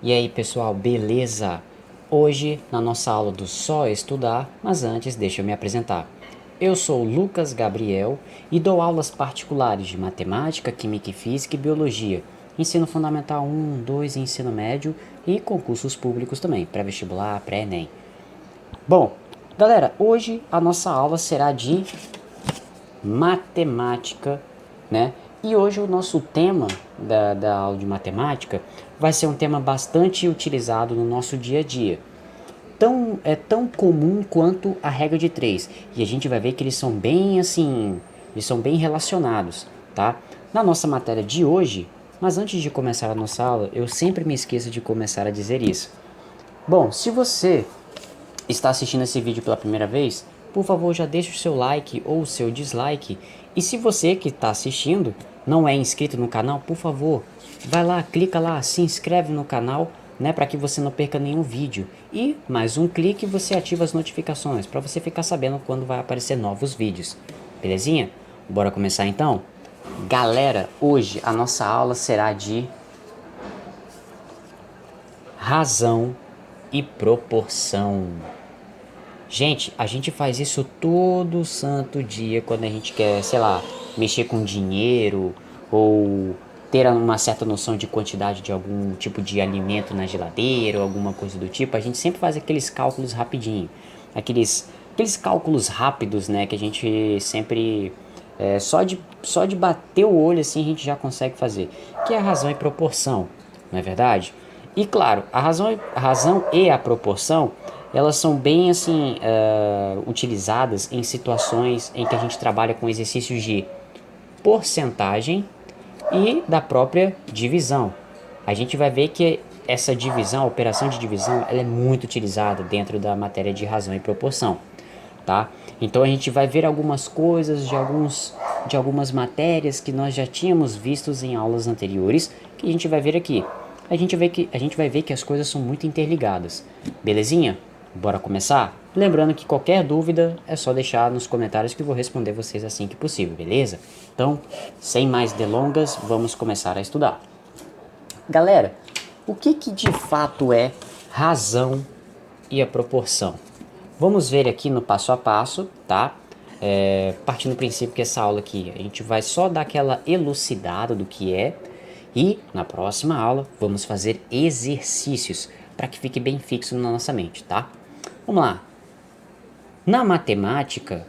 E aí pessoal, beleza? Hoje na nossa aula do Só Estudar, mas antes deixa eu me apresentar. Eu sou Lucas Gabriel e dou aulas particulares de matemática, química e física e biologia, ensino fundamental 1, 2 e ensino médio e concursos públicos também, pré-vestibular, pré-ENEM. Bom, galera, hoje a nossa aula será de matemática, né? E hoje o nosso tema da aula de matemática vai ser um tema bastante utilizado no nosso dia a dia. É tão comum quanto a regra de 3. E a gente vai ver que eles são bem assim, eles são bem relacionados, tá? Na nossa matéria de hoje, mas antes de começar a nossa aula, eu sempre me esqueço de começar a dizer isso. Bom, se você está assistindo esse vídeo pela primeira vez, por favor já deixe o seu like ou o seu dislike. E se você que está assistindo não é inscrito no canal, por favor, vai lá, clica lá, se inscreve no canal, né, para que você não perca nenhum vídeo. E mais um clique você ativa as notificações para você ficar sabendo quando vai aparecer novos vídeos. Belezinha? Bora começar então? Galera, hoje a nossa aula será de razão e proporção. Gente, a gente faz isso todo santo dia quando a gente quer, sei lá, mexer com dinheiro ou ter uma certa noção de quantidade de algum tipo de alimento na geladeira ou alguma coisa do tipo. A gente sempre faz aqueles cálculos rapidinho, aqueles cálculos rápidos, né, que a gente sempre só de bater o olho assim a gente já consegue fazer, que é a razão e proporção, não é verdade? E claro, a razão e a proporção, elas são bem assim utilizadas em situações em que a gente trabalha com exercícios de porcentagem e da própria divisão. A gente vai ver que essa divisão, a operação de divisão, ela é muito utilizada dentro da matéria de razão e proporção, tá? Então a gente vai ver algumas coisas de algumas matérias que nós já tínhamos vistos em aulas anteriores, que a gente vai ver aqui. A gente vai ver que as coisas são muito interligadas. Belezinha? Bora começar? Lembrando que qualquer dúvida é só deixar nos comentários que eu vou responder vocês assim que possível, beleza? Então, sem mais delongas, vamos começar a estudar. Galera, o que de fato é razão e a proporção? Vamos ver aqui no passo a passo, tá? Partindo do princípio que essa aula aqui a gente vai só dar aquela elucidada do que é, e na próxima aula vamos fazer exercícios para que fique bem fixo na nossa mente, tá? Vamos lá. Na matemática,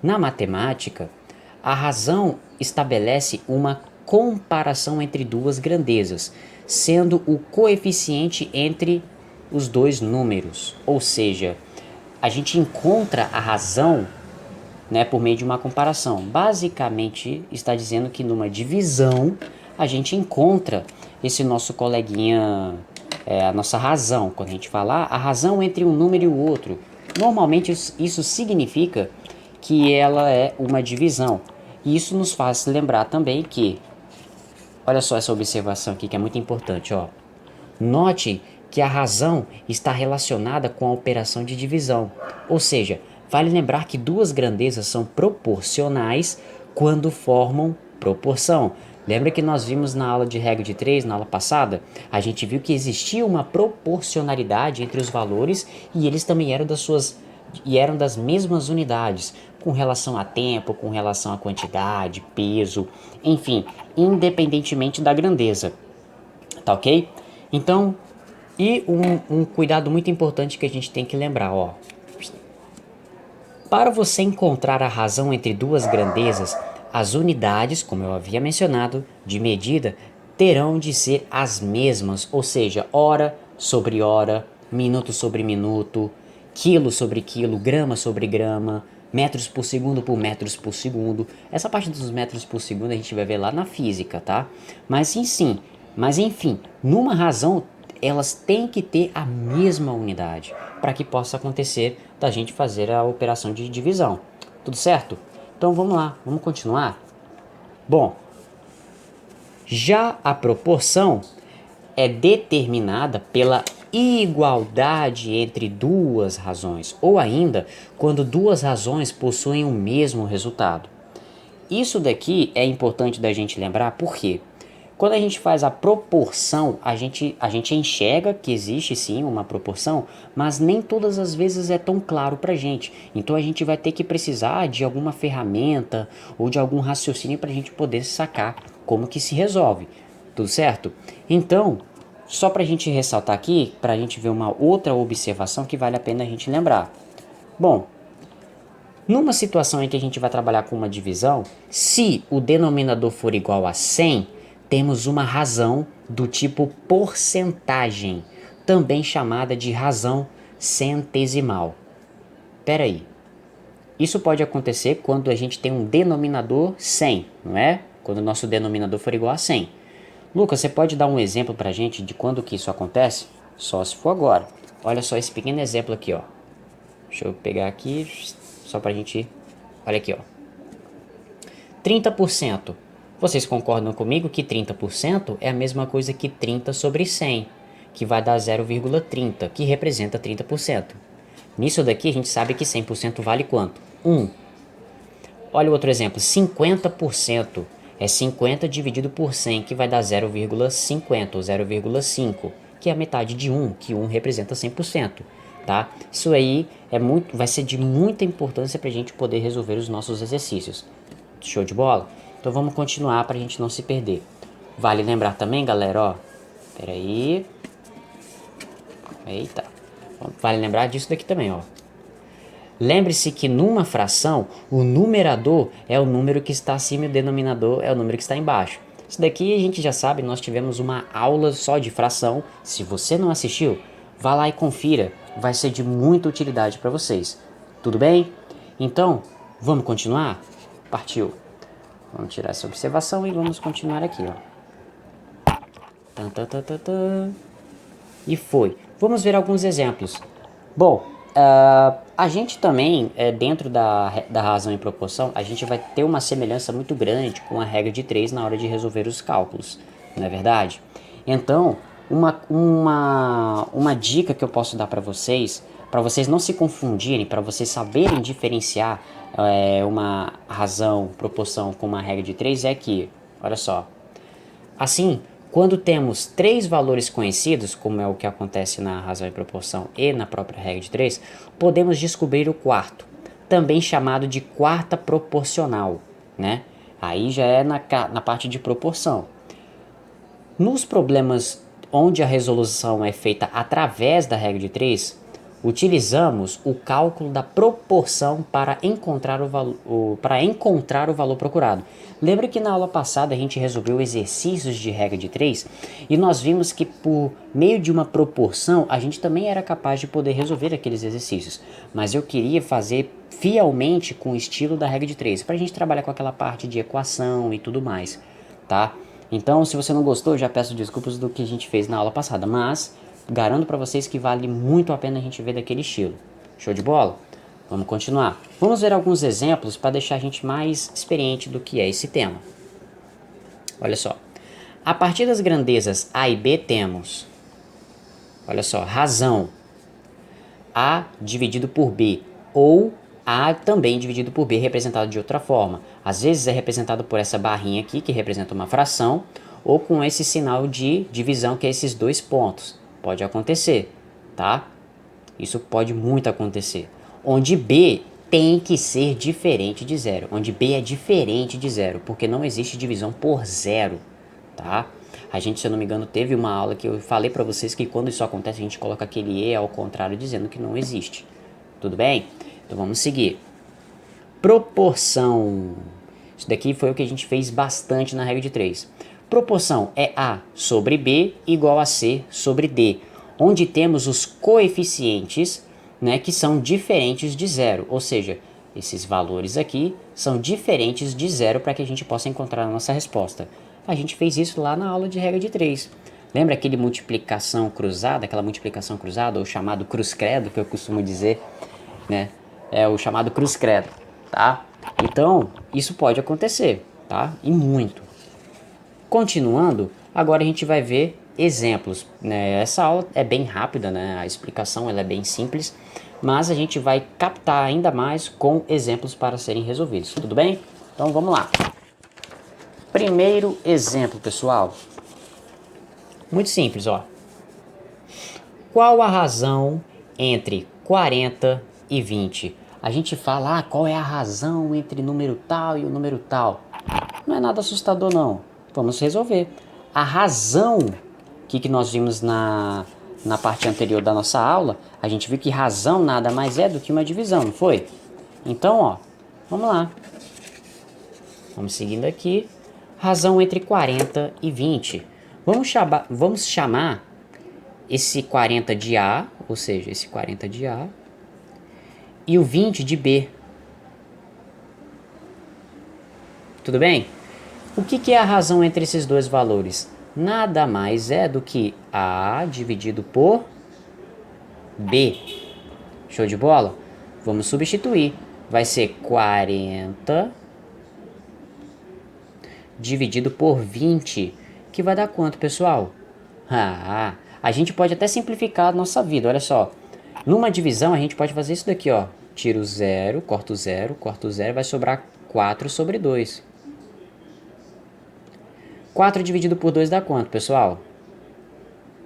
na matemática, a razão estabelece uma comparação entre duas grandezas, sendo o coeficiente entre os dois números. Ou seja, a gente encontra a razão, né, por meio de uma comparação. Basicamente, está dizendo que numa divisão a gente encontra esse nosso coleguinha, a nossa razão. Quando a gente falar a razão entre um número e o outro, normalmente isso significa que ela é uma divisão. E isso nos faz lembrar também que, olha só essa observação aqui que é muito importante, ó. Note que a razão está relacionada com a operação de divisão, ou seja, vale lembrar que duas grandezas são proporcionais quando formam proporção. Lembra que nós vimos na aula de regra de 3, na aula passada? A gente viu que existia uma proporcionalidade entre os valores e eles também eram das mesmas unidades, com relação a tempo, com relação a quantidade, peso, enfim, independentemente da grandeza. Tá ok? Então, e um cuidado muito importante que a gente tem que lembrar, ó. Para você encontrar a razão entre duas grandezas, as unidades, como eu havia mencionado, de medida terão de ser as mesmas, ou seja, hora sobre hora, minuto sobre minuto, quilo sobre quilo, grama sobre grama, metros por metros por segundo. Essa parte dos metros por segundo a gente vai ver lá na física, tá? Mas enfim, numa razão elas têm que ter a mesma unidade para que possa acontecer da gente fazer a operação de divisão. Tudo certo? Então vamos lá, vamos continuar? Bom, já a proporção é determinada pela igualdade entre duas razões, ou ainda quando duas razões possuem o mesmo resultado. Isso daqui é importante da gente lembrar, por quê? Quando a gente faz a proporção, a gente enxerga que existe sim uma proporção, mas nem todas as vezes é tão claro pra gente. Então a gente vai ter que precisar de alguma ferramenta ou de algum raciocínio para a gente poder sacar como que se resolve. Tudo certo? Então, só para a gente ressaltar aqui, para a gente ver uma outra observação que vale a pena a gente lembrar. Bom, numa situação em que a gente vai trabalhar com uma divisão, se o denominador for igual a 100, temos uma razão do tipo porcentagem, também chamada de razão centesimal. Espera aí. Isso pode acontecer quando a gente tem um denominador 100, não é? Quando o nosso denominador for igual a 100. Lucas, você pode dar um exemplo pra gente de quando que isso acontece? Só se for agora. Olha só esse pequeno exemplo aqui, ó. Deixa eu pegar aqui, só pra gente... Olha aqui, ó. 30%. Vocês concordam comigo que 30% é a mesma coisa que 30 sobre 100, que vai dar 0,30, que representa 30%. Nisso daqui a gente sabe que 100% vale quanto? 1. Olha o outro exemplo, 50% é 50 dividido por 100, que vai dar 0,50 ou 0,5, que é a metade de 1, que 1 representa 100%. Tá? Isso aí vai ser de muita importância para a gente poder resolver os nossos exercícios. Show de bola? Então vamos continuar para a gente não se perder. Vale lembrar também, galera, ó. Pera aí. Eita. Vale lembrar disso daqui também, ó. Lembre-se que numa fração, o numerador é o número que está acima e o denominador é o número que está embaixo. Isso daqui a gente já sabe, nós tivemos uma aula só de fração. Se você não assistiu, vá lá e confira. Vai ser de muita utilidade para vocês. Tudo bem? Então, vamos continuar? Partiu. Vamos tirar essa observação e vamos continuar aqui, ó. E foi. Vamos ver alguns exemplos. Bom, a gente também, dentro da razão e proporção, a gente vai ter uma semelhança muito grande com a regra de 3 na hora de resolver os cálculos, não é verdade? Então, uma dica que eu posso dar para vocês não se confundirem, para vocês saberem diferenciar uma razão, proporção com uma regra de 3 é que, olha só, assim, quando temos 3 valores conhecidos, como é o que acontece na razão e proporção e na própria regra de 3, podemos descobrir o quarto, também chamado de quarta proporcional, né? Aí já é na parte de proporção. Nos problemas onde a resolução é feita através da regra de 3, utilizamos o cálculo da proporção para encontrar o valor procurado. Lembra que na aula passada a gente resolveu exercícios de regra de 3 e nós vimos que por meio de uma proporção a gente também era capaz de poder resolver aqueles exercícios. Mas eu queria fazer fielmente com o estilo da regra de 3, para a gente trabalhar com aquela parte de equação e tudo mais, tá? Então, se você não gostou, já peço desculpas do que a gente fez na aula passada, mas garanto para vocês que vale muito a pena a gente ver daquele estilo. Show de bola? Vamos continuar. Vamos ver alguns exemplos para deixar a gente mais experiente do que é esse tema. Olha só. A partir das grandezas A e B temos, olha só, razão A dividido por B, ou A também dividido por B, representado de outra forma. Às vezes é representado por essa barrinha aqui, que representa uma fração, ou com esse sinal de divisão, que é esses 2 pontos. Pode acontecer, tá? Isso pode muito acontecer. Onde B tem que ser diferente de zero. Onde B é diferente de zero, porque não existe divisão por zero, tá? A gente, se eu não me engano, teve uma aula que eu falei para vocês que quando isso acontece, a gente coloca aquele E ao contrário, dizendo que não existe. Tudo bem? Então vamos seguir. Proporção. Isso daqui foi o que a gente fez bastante na regra de 3. Proporção é A sobre B igual a C sobre D, onde temos os coeficientes, né, que são diferentes de zero, ou seja, esses valores aqui são diferentes de zero para que a gente possa encontrar a nossa resposta. A gente fez isso lá na aula de regra de 3. Lembra aquela multiplicação cruzada, ou chamado cruz-credo, que eu costumo dizer, né? É o chamado cruz-credo, tá? Então, isso pode acontecer, tá? E muito. Continuando, agora a gente vai ver exemplos, né? Essa aula é bem rápida, né? A explicação ela é bem simples, mas a gente vai captar ainda mais com exemplos para serem resolvidos, tudo bem? Então vamos lá. Primeiro exemplo, pessoal. Muito simples, ó. Qual a razão entre 40 e 20? A gente fala, qual é a razão entre número tal e o número tal? Não é nada assustador, não. Vamos resolver. A razão, que nós vimos na parte anterior da nossa aula, a gente viu que razão nada mais é do que uma divisão, não foi? Então, ó, vamos lá. Vamos seguindo aqui. Razão entre 40 e 20. Vamos chamar esse 40 de A, ou seja, esse 40 de A, e o 20 de B. Tudo bem? O que é a razão entre esses dois valores? Nada mais é do que A dividido por B. Show de bola? Vamos substituir. Vai ser 40 dividido por 20, que vai dar quanto, pessoal? A gente pode até simplificar a nossa vida, olha só. Numa divisão, a gente pode fazer isso daqui, ó. Tiro o zero, corto o zero, vai sobrar 4 sobre 2. 4 dividido por 2 dá quanto, pessoal?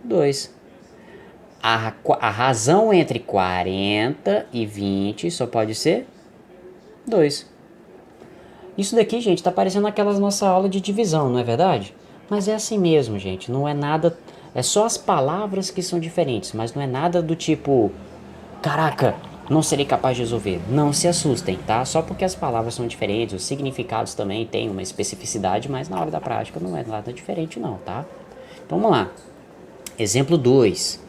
2. A razão entre 40 e 20 só pode ser 2. Isso daqui, gente, tá parecendo aquelas nossa aula de divisão, não é verdade? Mas é assim mesmo, gente. Não é nada... É só as palavras que são diferentes, mas não é nada do tipo... Caraca, não serei capaz de resolver. Não se assustem, tá? Só porque as palavras são diferentes, os significados também têm uma especificidade, mas na hora da prática não é nada diferente não, tá? Então vamos lá. Exemplo 2.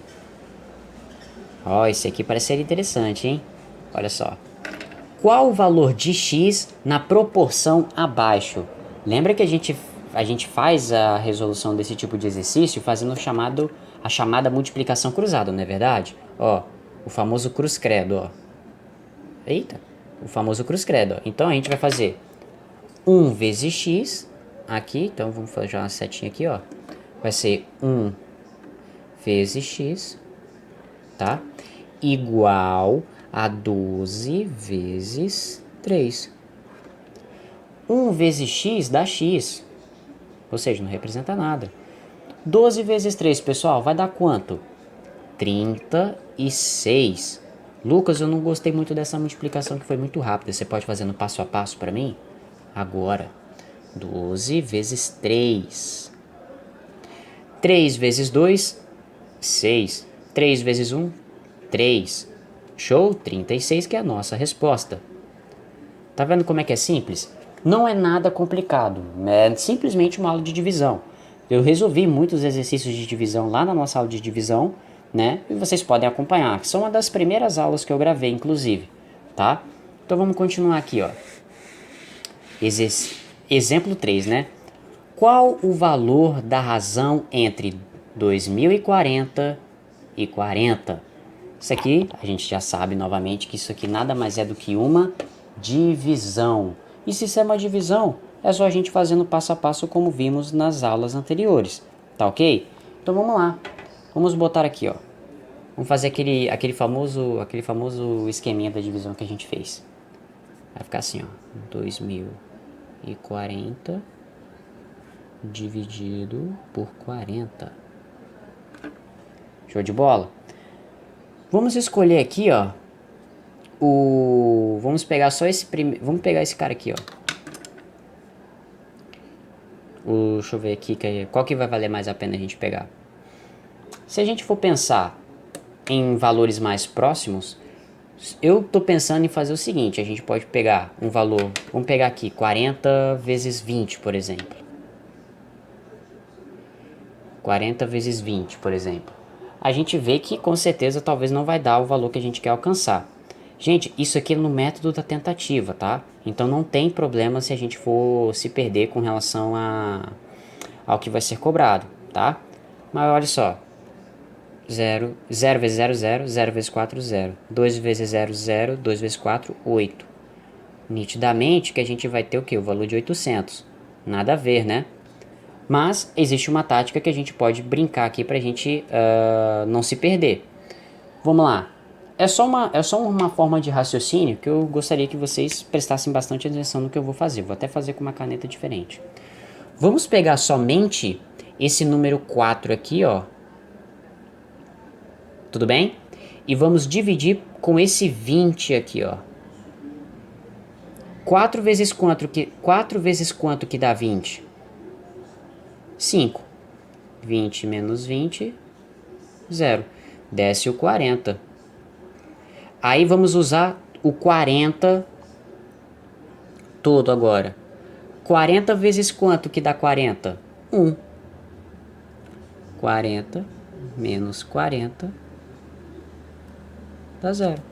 Ó, esse aqui parece ser interessante, hein? Olha só. Qual o valor de x na proporção abaixo? Lembra que a gente faz a resolução desse tipo de exercício fazendo a chamada multiplicação cruzada, não é verdade? Ó, o famoso cruz credo, ó. Eita, o famoso cruz credo, ó. Então a gente vai fazer 1 vezes x, aqui, então vamos fazer uma setinha aqui, ó. Vai ser 1 vezes x, tá? Igual a 12 vezes 3. 1 vezes x dá x, ou seja, não representa nada. 12 vezes 3, pessoal, vai dar quanto? 36. Lucas, eu não gostei muito dessa multiplicação que foi muito rápida. Você pode fazer no passo a passo para mim? Agora, 12 vezes 3. 3 vezes 2, 6. 3 vezes 1, 3. Show? 36 que é a nossa resposta. Tá vendo como é que é simples? Não é nada complicado, é simplesmente uma aula de divisão. Eu resolvi muitos exercícios de divisão lá na nossa aula de divisão, né? E vocês podem acompanhar, que são uma das primeiras aulas que eu gravei, inclusive, tá? Então vamos continuar aqui, ó. Exemplo 3, né? Qual o valor da razão entre 2040 e 40? Isso aqui, a gente já sabe novamente que isso aqui nada mais é do que uma divisão. E se isso é uma divisão, é só a gente fazendo passo a passo como vimos nas aulas anteriores, tá ok? Então vamos lá, vamos botar aqui, ó. Vamos fazer aquele famoso esqueminha da divisão que a gente fez. Vai ficar assim, ó, 2040 dividido por 40. Show de bola? Vamos escolher aqui, ó, vamos pegar só esse primeiro, vamos pegar esse cara aqui, ó. Deixa eu ver aqui, qual que vai valer mais a pena a gente pegar? Se a gente for pensar em valores mais próximos, eu tô pensando em fazer o seguinte, a gente pode pegar um valor, vamos pegar aqui, 40 vezes 20, por exemplo. 40 vezes 20, por exemplo. A gente vê que com certeza talvez não vai dar o valor que a gente quer alcançar. Gente, isso aqui é no método da tentativa, tá? Então não tem problema se a gente for se perder com relação ao que vai ser cobrado, tá? Mas olha só. 0 vezes 0, 0. 0 vezes 4, 0. 2 vezes 0, 0. 2 vezes 4, 8. Nitidamente que a gente vai ter o quê? O valor de 800. Nada a ver, né? Mas existe uma tática que a gente pode brincar aqui pra gente não se perder. Vamos lá. É só uma forma de raciocínio que eu gostaria que vocês prestassem bastante atenção no que eu vou fazer. Vou até fazer com uma caneta diferente. Vamos pegar somente esse número 4 aqui, ó. Tudo bem? E vamos dividir com esse 20 aqui, ó. 4 vezes quanto que dá 20? 5. 20 menos 20, 0. Desce o 40. Aí vamos usar o 40 todo agora. 40 vezes quanto que dá 40? 1. 40 menos 40 dá 0.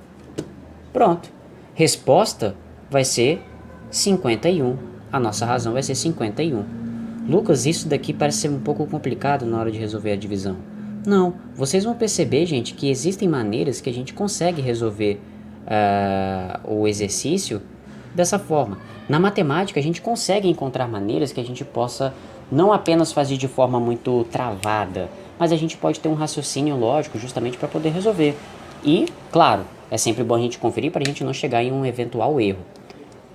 Pronto. Resposta vai ser 51. A nossa razão vai ser 51. Lucas, isso daqui parece ser um pouco complicado na hora de resolver a divisão. Não, vocês vão perceber, gente, que existem maneiras que a gente consegue resolver o exercício dessa forma. Na matemática, a gente consegue encontrar maneiras que a gente possa não apenas fazer de forma muito travada, mas a gente pode ter um raciocínio lógico justamente para poder resolver. E, claro, é sempre bom a gente conferir para a gente não chegar em um eventual erro.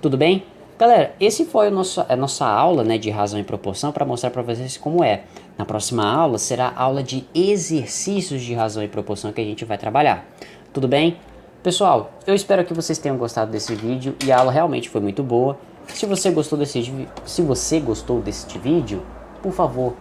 Tudo bem? Galera, esse foi a nossa aula, né, de razão e proporção para mostrar para vocês como é. Na próxima aula será a aula de exercícios de razão e proporção que a gente vai trabalhar. Tudo bem? Pessoal, eu espero que vocês tenham gostado desse vídeo e a aula realmente foi muito boa. Se você gostou desse vídeo, por favor,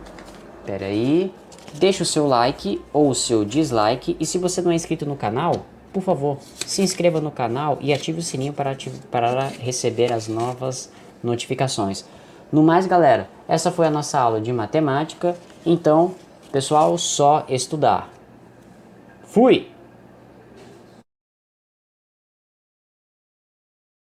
deixa o seu like ou o seu dislike. E se você não é inscrito no canal, por favor, se inscreva no canal e ative o sininho para receber as novas notificações. No mais, galera, essa foi a nossa aula de matemática. Então, pessoal, só estudar. Fui!